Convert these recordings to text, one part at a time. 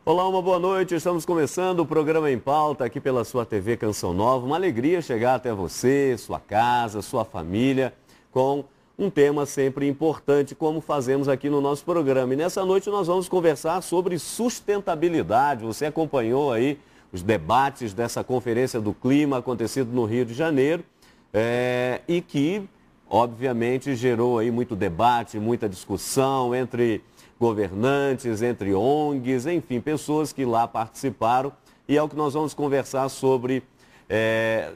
Olá, uma boa noite. Estamos começando o programa Em Pauta aqui pela sua TV Canção Nova. Uma alegria chegar até você, sua casa, sua família, com um tema sempre importante, como fazemos aqui no nosso programa. E nessa noite nós vamos conversar sobre sustentabilidade. Você acompanhou aí os debates dessa Conferência do Clima acontecido no Rio de Janeiro e que, obviamente, gerou aí muito debate, muita discussão entre governantes, entre ONGs, enfim, pessoas que lá participaram. E é o que nós vamos conversar sobre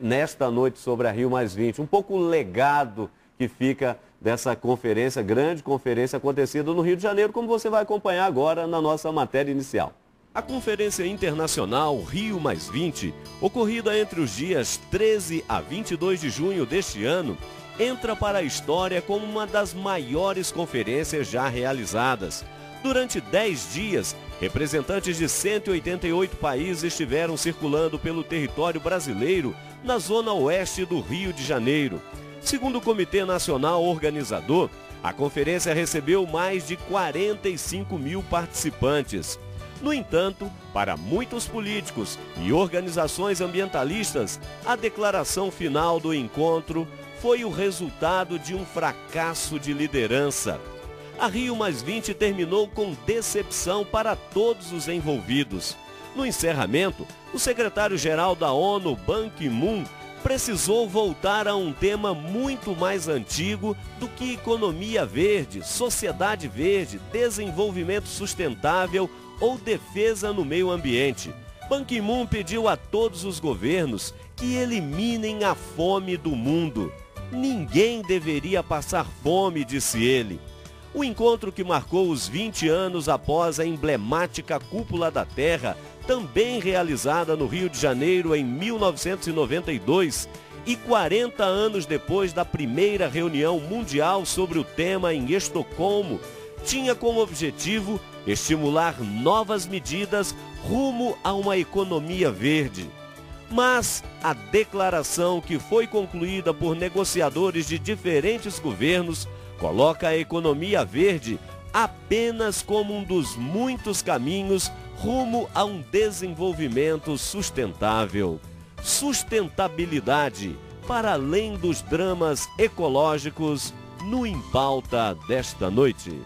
nesta noite sobre a Rio+20. Um pouco o legado que fica dessa conferência, grande conferência acontecida no Rio de Janeiro, como você vai acompanhar agora na nossa matéria inicial. A Conferência Internacional Rio+20, ocorrida entre os dias 13 a 22 de junho deste ano, entra para a história como uma das maiores conferências já realizadas. Durante 10 dias, representantes de 188 países estiveram circulando pelo território brasileiro na zona oeste do Rio de Janeiro. Segundo o Comitê Nacional Organizador, a conferência recebeu mais de 45 mil participantes. No entanto, para muitos políticos e organizações ambientalistas, a declaração final do encontro foi o resultado de um fracasso de liderança. A Rio+20 terminou com decepção para todos os envolvidos. No encerramento, o secretário-geral da ONU, Ban Ki-moon, precisou voltar a um tema muito mais antigo do que economia verde, sociedade verde, desenvolvimento sustentável ou defesa no meio ambiente. Ban Ki-moon pediu a todos os governos que eliminem a fome do mundo. Ninguém deveria passar fome, disse ele. O encontro, que marcou os 20 anos após a emblemática Cúpula da Terra, também realizada no Rio de Janeiro em 1992, e 40 anos depois da primeira reunião mundial sobre o tema em Estocolmo, tinha como objetivo estimular novas medidas rumo a uma economia verde. Mas a declaração, que foi concluída por negociadores de diferentes governos, coloca a economia verde apenas como um dos muitos caminhos rumo a um desenvolvimento sustentável. Sustentabilidade, para além dos dramas ecológicos, no Em Pauta desta noite.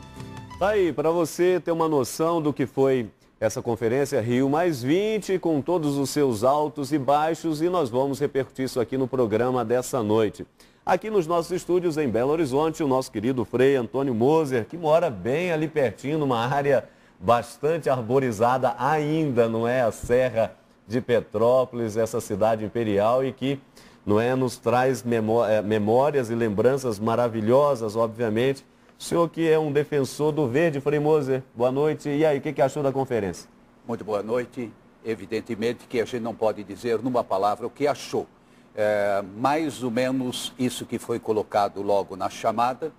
Tá aí, para você ter uma noção do que foi essa conferência Rio+20, com todos os seus altos e baixos, e nós vamos repercutir isso aqui no programa dessa noite. Aqui nos nossos estúdios em Belo Horizonte, o nosso querido Frei Antônio Moser, que mora bem ali pertinho, numa área bastante arborizada ainda, não é? A Serra de Petrópolis, essa cidade imperial, e que, não é, nos traz memórias e lembranças maravilhosas, obviamente. O senhor que é um defensor do verde, Frei Moser, boa noite. E aí, o que achou da conferência? Muito boa noite. Evidentemente que a gente não pode dizer numa palavra o que achou. Mais ou menos isso que foi colocado logo na chamada.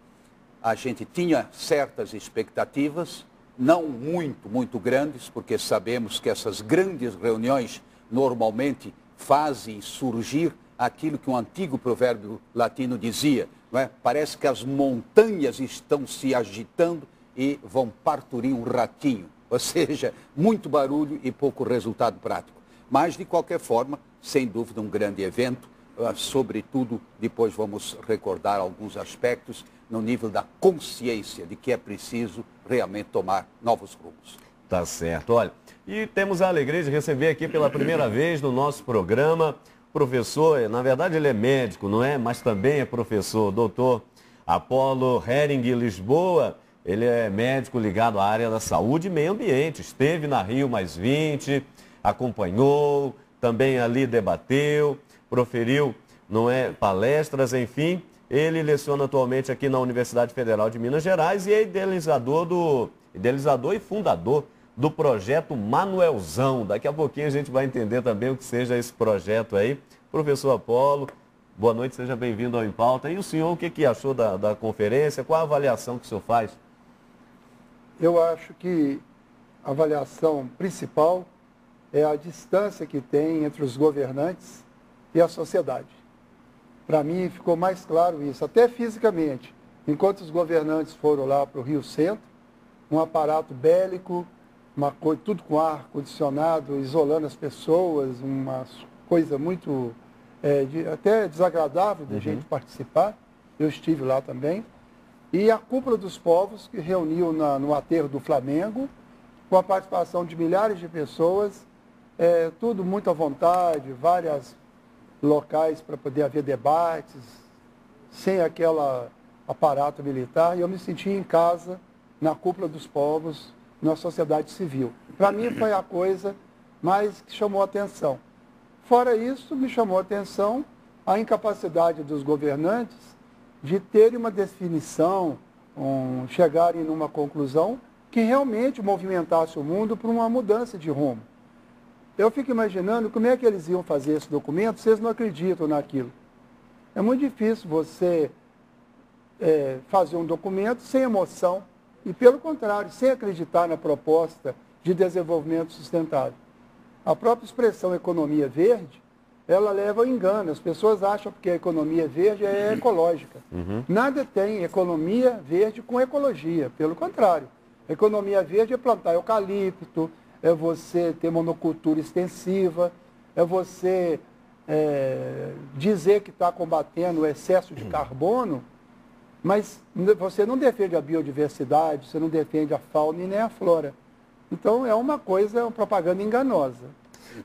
A gente tinha certas expectativas, não muito grandes, porque sabemos que essas grandes reuniões normalmente fazem surgir aquilo que um antigo provérbio latino dizia, não é? Parece que as montanhas estão se agitando e vão parturir um ratinho, ou seja, muito barulho e pouco resultado prático. Mas, de qualquer forma, sem dúvida, um grande evento, sobretudo, depois vamos recordar alguns aspectos no nível da consciência de que é preciso realmente tomar novos rumos. Tá certo, olha, e temos a alegria de receber aqui pela primeira vez no nosso programa professor, na verdade ele é médico, não é? Mas também é professor, doutor Apolo Hering Lisboa. Ele é médico ligado à área da saúde e meio ambiente. Esteve na Rio+20, acompanhou, também ali debateu, proferiu, não é, palestras, enfim. Ele leciona atualmente aqui na Universidade Federal de Minas Gerais e é idealizador e fundador do projeto Manuelzão. Daqui a pouquinho a gente vai entender também o que seja esse projeto aí. Professor Apolo, boa noite, seja bem-vindo ao Em Pauta. E o senhor, o que achou da conferência? Qual a avaliação que o senhor faz? Eu acho que a avaliação principal é a distância que tem entre os governantes e a sociedade. Para mim ficou mais claro isso, até fisicamente. Enquanto os governantes foram lá para o Rio Centro, um aparato bélico tudo com ar condicionado, isolando as pessoas, uma coisa muito até desagradável da gente participar. Eu estive lá também. E a Cúpula dos Povos, que reuniu no aterro do Flamengo, com a participação de milhares de pessoas, tudo muito à vontade, vários locais para poder haver debates, sem aquele aparato militar. E eu me senti em casa, na Cúpula dos Povos, na sociedade civil. Para mim foi a coisa mais que chamou a atenção. Fora isso, me chamou a atenção a incapacidade dos governantes de terem uma definição, chegarem numa conclusão que realmente movimentasse o mundo para uma mudança de rumo. Eu fico imaginando como é que eles iam fazer esse documento se eles não acreditam naquilo. É muito difícil você fazer um documento sem emoção e, pelo contrário, sem acreditar na proposta de desenvolvimento sustentável. A própria expressão economia verde, ela leva ao engano. As pessoas acham que a economia verde é ecológica. Nada tem economia verde com ecologia, pelo contrário. Economia verde é plantar eucalipto, é você ter monocultura extensiva, é você dizer que está combatendo o excesso de carbono, mas você não defende a biodiversidade, você não defende a fauna e nem a flora. Então é uma propaganda enganosa.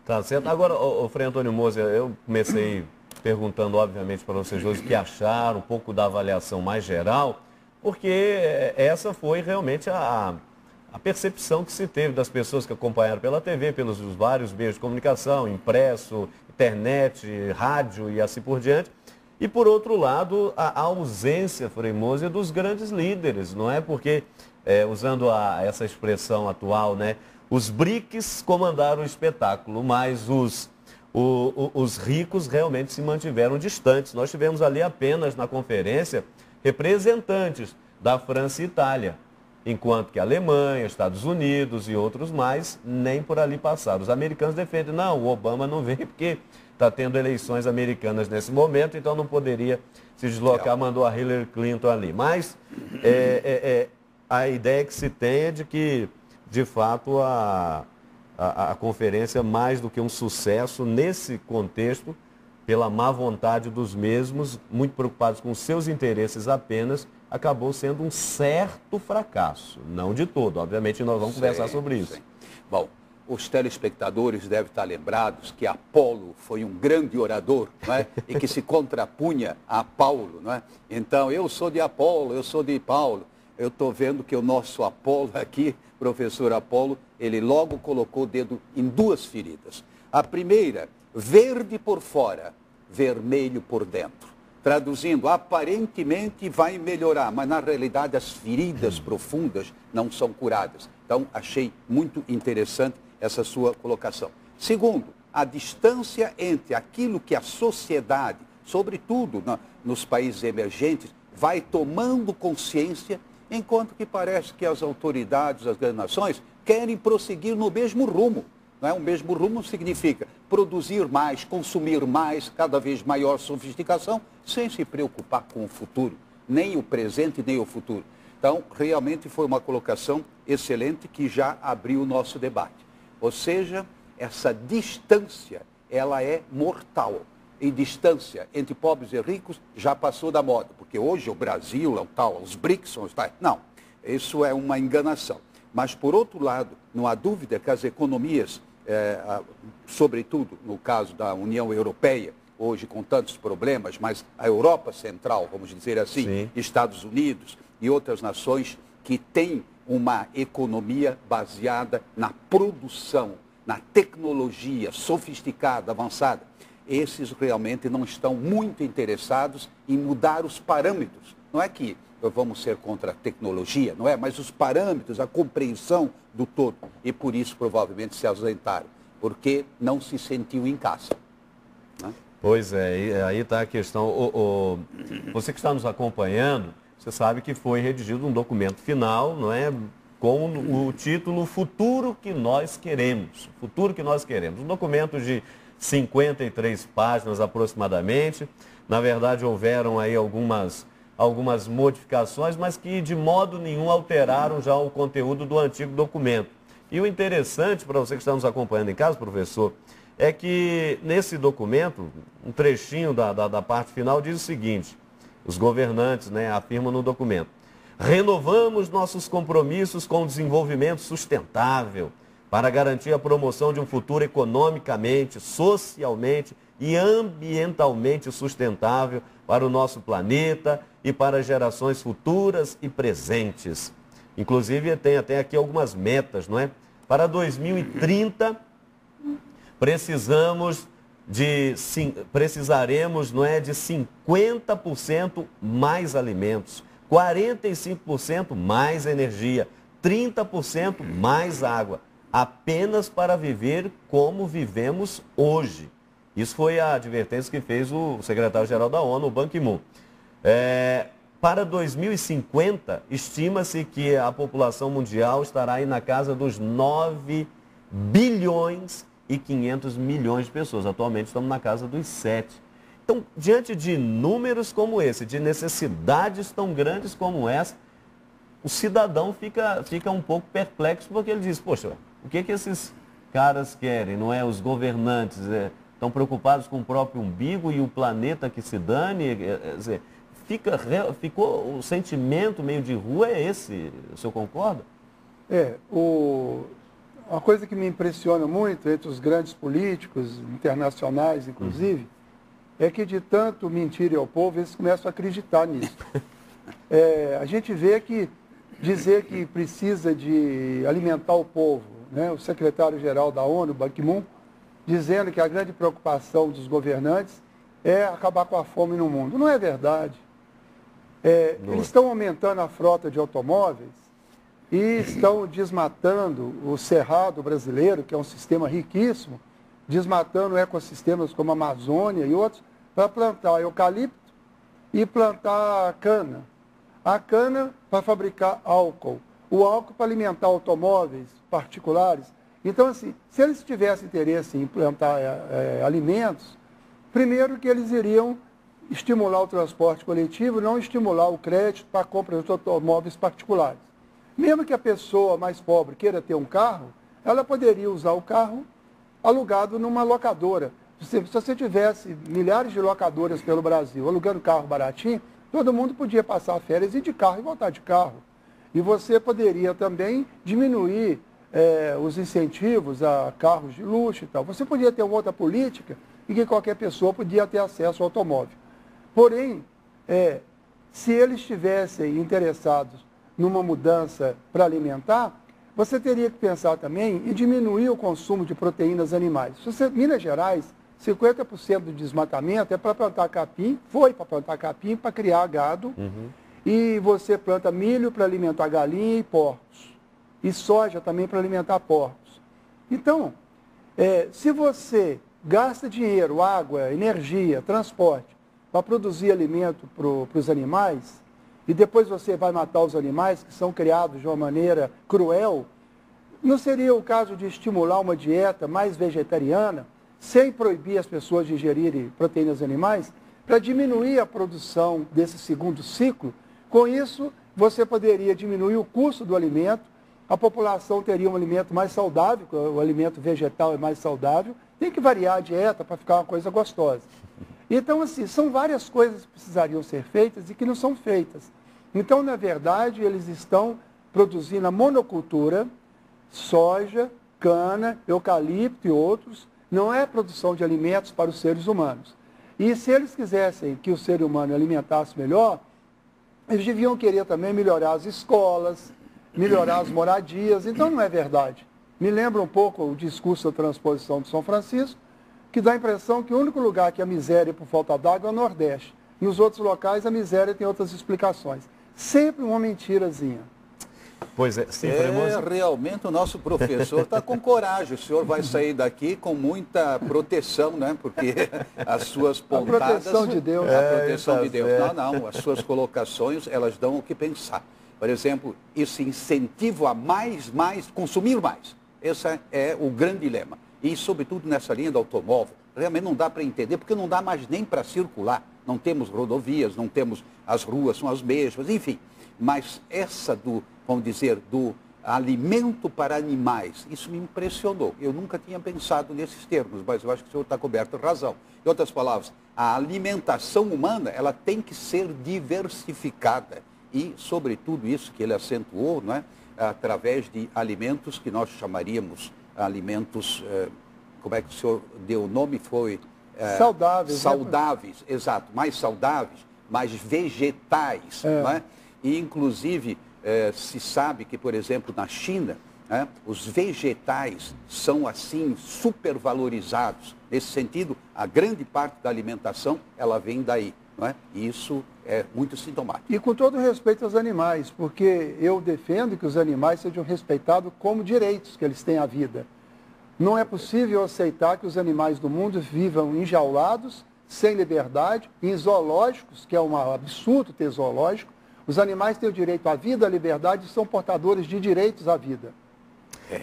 Tá certo. Agora, Frei Antônio Moser, eu comecei perguntando, obviamente, para vocês dois o que acharam, um pouco da avaliação mais geral, porque essa foi realmente a percepção que se teve das pessoas que acompanharam pela TV, pelos vários meios de comunicação, impresso, internet, rádio e assim por diante. E, por outro lado, a ausência, Frei Moser, dos grandes líderes, não é? Porque, usando essa expressão atual, né? Os BRICS comandaram o espetáculo, mas os ricos realmente se mantiveram distantes. Nós tivemos ali apenas na conferência representantes da França e Itália, enquanto que a Alemanha, Estados Unidos e outros mais nem por ali passaram. Os americanos defendem, não, o Obama não vem porque está tendo eleições americanas nesse momento, então não poderia se deslocar, mandou a Hillary Clinton ali. Mas a ideia que se tem é de que, de fato, a conferência, mais do que um sucesso nesse contexto, pela má vontade dos mesmos, muito preocupados com seus interesses apenas, acabou sendo um certo fracasso. Não de todo, obviamente nós vamos conversar sobre isso. Sim. Bom, os telespectadores devem estar lembrados que Apolo foi um grande orador, não é? E que se contrapunha a Paulo, não é? Então, eu sou de Apolo, eu sou de Paulo. Eu estou vendo que o nosso Apolo aqui, professor Apolo, ele logo colocou o dedo em duas feridas. A primeira, verde por fora, vermelho por dentro. Traduzindo, aparentemente vai melhorar, mas na realidade as feridas profundas não são curadas. Então, achei muito interessante essa sua colocação. Segundo, a distância entre aquilo que a sociedade, sobretudo nos países emergentes, vai tomando consciência, enquanto que parece que as autoridades, as grandes nações, querem prosseguir no mesmo rumo. Não é? O mesmo rumo significa produzir mais, consumir mais, cada vez maior sofisticação, sem se preocupar com o futuro, nem o presente, nem o futuro. Então, realmente foi uma colocação excelente que já abriu o nosso debate. Ou seja, essa distância, ela é mortal. E distância entre pobres e ricos já passou da moda, porque hoje o Brasil é o tal, os BRICS são os tais. Não, isso é uma enganação. Mas, por outro lado, não há dúvida que as economias, sobretudo no caso da União Europeia, hoje com tantos problemas, mas a Europa Central, vamos dizer assim, sim, Estados Unidos e outras nações que têm uma economia baseada na produção, na tecnologia sofisticada, avançada, esses realmente não estão muito interessados em mudar os parâmetros. Não é que vamos ser contra a tecnologia, não é? Mas os parâmetros, a compreensão do todo. E por isso, provavelmente, se ausentaram, porque não se sentiu em casa. Né? Pois é, aí está a questão. Você que está nos acompanhando, você sabe que foi redigido um documento final, não é? Com o título Futuro que Nós Queremos. Futuro que Nós Queremos. Um documento de 53 páginas aproximadamente. Na verdade, houveram aí algumas modificações, mas que de modo nenhum alteraram já o conteúdo do antigo documento. E o interessante, para você que está nos acompanhando em casa, professor, é que nesse documento, um trechinho da parte final diz o seguinte, os governantes, né, afirmam no documento: renovamos nossos compromissos com o desenvolvimento sustentável para garantir a promoção de um futuro economicamente, socialmente e ambientalmente sustentável para o nosso planeta e para gerações futuras e presentes. Inclusive, tem até aqui algumas metas, não é? Para 2030, precisaremos, não é, de 50% mais alimentos, 45% mais energia, 30% mais água, apenas para viver como vivemos hoje. Isso foi a advertência que fez o secretário-geral da ONU, o Ban Ki-moon. Para 2050, estima-se que a população mundial estará aí na casa dos 9 bilhões e 500 milhões de pessoas. Atualmente estamos na casa dos 7. Então, diante de números como esse, de necessidades tão grandes como essa, o cidadão fica um pouco perplexo, porque ele diz, poxa, o que esses caras querem? Não é? Os governantes estão preocupados com o próprio umbigo e o planeta que se dane? Ficou o sentimento meio de rua é esse, o senhor concorda? Uma coisa que me impressiona muito entre os grandes políticos, internacionais inclusive, é que de tanto mentirem ao povo, eles começam a acreditar nisso. A gente vê que dizer que precisa de alimentar o povo, né? O secretário-geral da ONU, Ban Ki-moon, dizendo que a grande preocupação dos governantes é acabar com a fome no mundo. Não é verdade. Eles estão aumentando a frota de automóveis e estão desmatando o cerrado brasileiro, que é um sistema riquíssimo, desmatando ecossistemas como a Amazônia e outros, para plantar eucalipto e plantar cana. A cana para fabricar álcool, o álcool para alimentar automóveis particulares. Então, assim, se eles tivessem interesse em plantar alimentos, primeiro que eles iriam estimular o transporte coletivo, não estimular o crédito para a compra de automóveis particulares. Mesmo que a pessoa mais pobre queira ter um carro, ela poderia usar o carro alugado numa locadora. Se você tivesse milhares de locadoras pelo Brasil alugando carro baratinho, todo mundo podia passar férias, ir de carro e voltar de carro. E você poderia também diminuir os incentivos a carros de luxo e tal. Você podia ter uma outra política em que qualquer pessoa podia ter acesso ao automóvel. Porém, se eles estivessem interessados numa mudança para alimentar, você teria que pensar também em diminuir o consumo de proteínas animais. Minas Gerais, 50% do desmatamento é para plantar capim, foi para plantar capim, para criar gado, e você planta milho para alimentar galinha e porcos, e soja também para alimentar porcos. Então, se você gasta dinheiro, água, energia, transporte, para produzir alimento para os animais, e depois você vai matar os animais que são criados de uma maneira cruel, não seria o caso de estimular uma dieta mais vegetariana, sem proibir as pessoas de ingerirem proteínas animais, para diminuir a produção desse segundo ciclo? Com isso, você poderia diminuir o custo do alimento, a população teria um alimento mais saudável, o alimento vegetal é mais saudável, tem que variar a dieta para ficar uma coisa gostosa. Então, assim, são várias coisas que precisariam ser feitas e que não são feitas. Então, na verdade, eles estão produzindo a monocultura, soja, cana, eucalipto e outros, não é produção de alimentos para os seres humanos. E se eles quisessem que o ser humano alimentasse melhor, eles deviam querer também melhorar as escolas, melhorar as moradias. Então, não é verdade. Me lembra um pouco o discurso da transposição de São Francisco, que dá a impressão que o único lugar que a miséria por falta d'água é o Nordeste. Nos outros locais, a miséria tem outras explicações. Sempre uma mentirazinha. Pois é, sim, realmente o nosso professor está com coragem. O senhor vai sair daqui com muita proteção, né? Porque as suas pontadas... A proteção de Deus. A proteção de Deus. Não, as suas colocações, elas dão o que pensar. Por exemplo, esse incentivo a consumir mais. Esse é o grande dilema. E, sobretudo, nessa linha do automóvel, realmente não dá para entender, porque não dá mais nem para circular. Não temos rodovias, não temos as ruas, são as mesmas, enfim. Mas essa vamos dizer, alimento para animais. Isso me impressionou. Eu nunca tinha pensado nesses termos, mas eu acho que o senhor está coberto de razão. Em outras palavras, a alimentação humana, ela tem que ser diversificada. E, sobretudo, isso que ele acentuou, não é? Através de alimentos que nós chamaríamos alimentos, como é que o senhor deu o nome? Foi... saudáveis. Saudáveis, exato. Mais saudáveis, mais vegetais, não é? E, inclusive, se sabe que, por exemplo, na China, os vegetais são, assim, supervalorizados. Nesse sentido, a grande parte da alimentação, ela vem daí, não é? E isso é muito sintomático. E com todo respeito aos animais, porque eu defendo que os animais sejam respeitados como direitos que eles têm à vida. Não é possível aceitar que os animais do mundo vivam enjaulados, sem liberdade, em zoológicos, que é um absurdo ter zoológico. Os animais têm o direito à vida, à liberdade e são portadores de direitos à vida.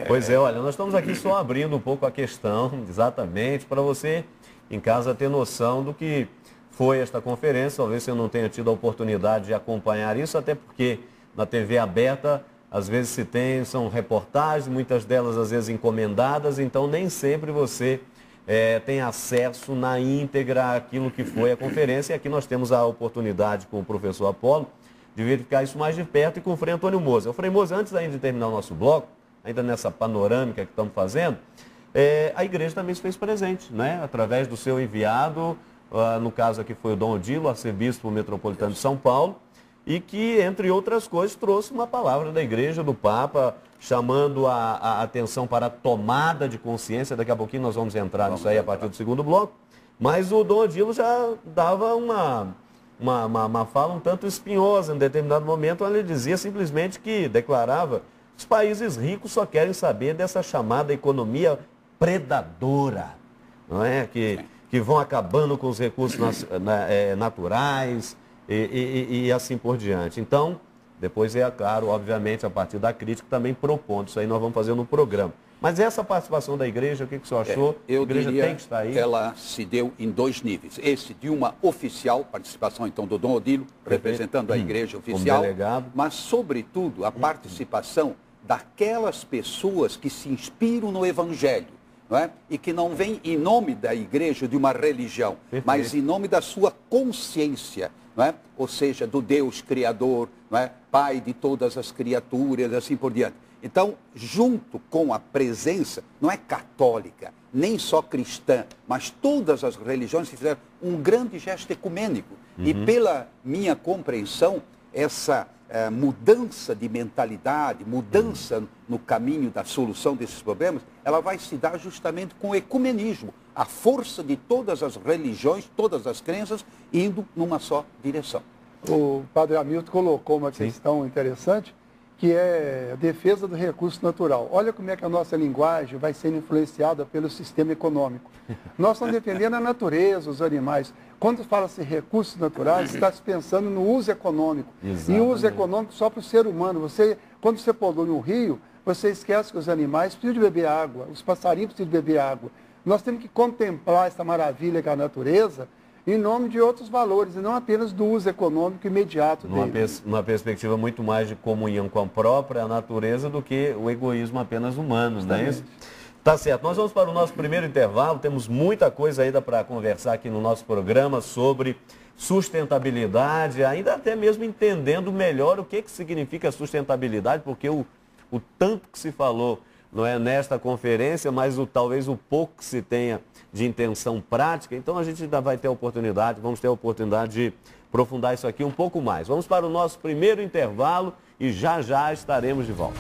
Pois é, olha, nós estamos aqui só abrindo um pouco a questão, exatamente, para você em casa ter noção do que foi esta conferência. Talvez você não tenha tido a oportunidade de acompanhar isso, até porque na TV aberta, às vezes são reportagens, muitas delas às vezes encomendadas, então nem sempre você tem acesso na íntegra àquilo que foi a conferência. E aqui nós temos a oportunidade com o professor Apolo de verificar isso mais de perto e com o Frei Antônio Moser. O Frei Moser, antes ainda de terminar o nosso bloco, ainda nessa panorâmica que estamos fazendo, a igreja também se fez presente, né? Através do seu enviado, no caso aqui foi o Dom Odilo, arcebispo metropolitano de São Paulo, e que, entre outras coisas, trouxe uma palavra da igreja, do Papa, chamando a atenção para a tomada de consciência. Daqui a pouquinho nós vamos entrar nisso aí a partir do segundo bloco. Mas o Dom Odilo já dava uma fala um tanto espinhosa em determinado momento, onde ele dizia simplesmente que declarava: os países ricos só querem saber dessa chamada economia predadora, não é? Que vão acabando com os recursos naturais e assim por diante. Então, depois claro, obviamente, a partir da crítica também propondo. Isso aí nós vamos fazer no programa. Mas essa participação da igreja, o que o senhor achou? Eu a igreja diria, tem que estar aí? Ela se deu em dois níveis. Esse de uma oficial participação, então, do Dom Odilo, representando a igreja oficial, mas, sobretudo, a participação daquelas pessoas que se inspiram no Evangelho, não é? E que não vêm em nome da igreja, de uma religião, mas em nome da sua consciência, não é? Ou seja, do Deus Criador, não é? Pai de todas as criaturas, assim por diante. Então, junto com a presença, não é católica, nem só cristã, mas todas as religiões que fizeram um grande gesto ecumênico. E pela minha compreensão, essa mudança de mentalidade, mudança no caminho da solução desses problemas, ela vai se dar justamente com o ecumenismo, a força de todas as religiões, todas as crenças, indo numa só direção. O padre Hamilton colocou uma questão interessante, que é a defesa do recurso natural. Olha como é que a nossa linguagem vai sendo influenciada pelo sistema econômico. Nós estamos defendendo a natureza, os animais. Quando fala-se recursos naturais, está se pensando no uso econômico. Exatamente. E o uso econômico só para o ser humano. Quando você polui um rio, você esquece que os animais precisam de beber água, os passarinhos precisam de beber água. Nós temos que contemplar essa maravilha que é a natureza em nome de outros valores, e não apenas do uso econômico imediato dele. Uma perspectiva muito mais de comunhão com a própria natureza do que o egoísmo apenas humano, não é isso? Tá certo, nós vamos para o nosso primeiro intervalo, temos muita coisa ainda para conversar aqui no nosso programa sobre sustentabilidade, ainda até mesmo entendendo melhor o que significa sustentabilidade, porque o tanto que se falou não é nesta conferência, mas talvez o pouco que se tenha de intenção prática. Então a gente ainda vai ter vamos ter a oportunidade de aprofundar isso aqui um pouco mais. Vamos para o nosso primeiro intervalo e já já estaremos de volta.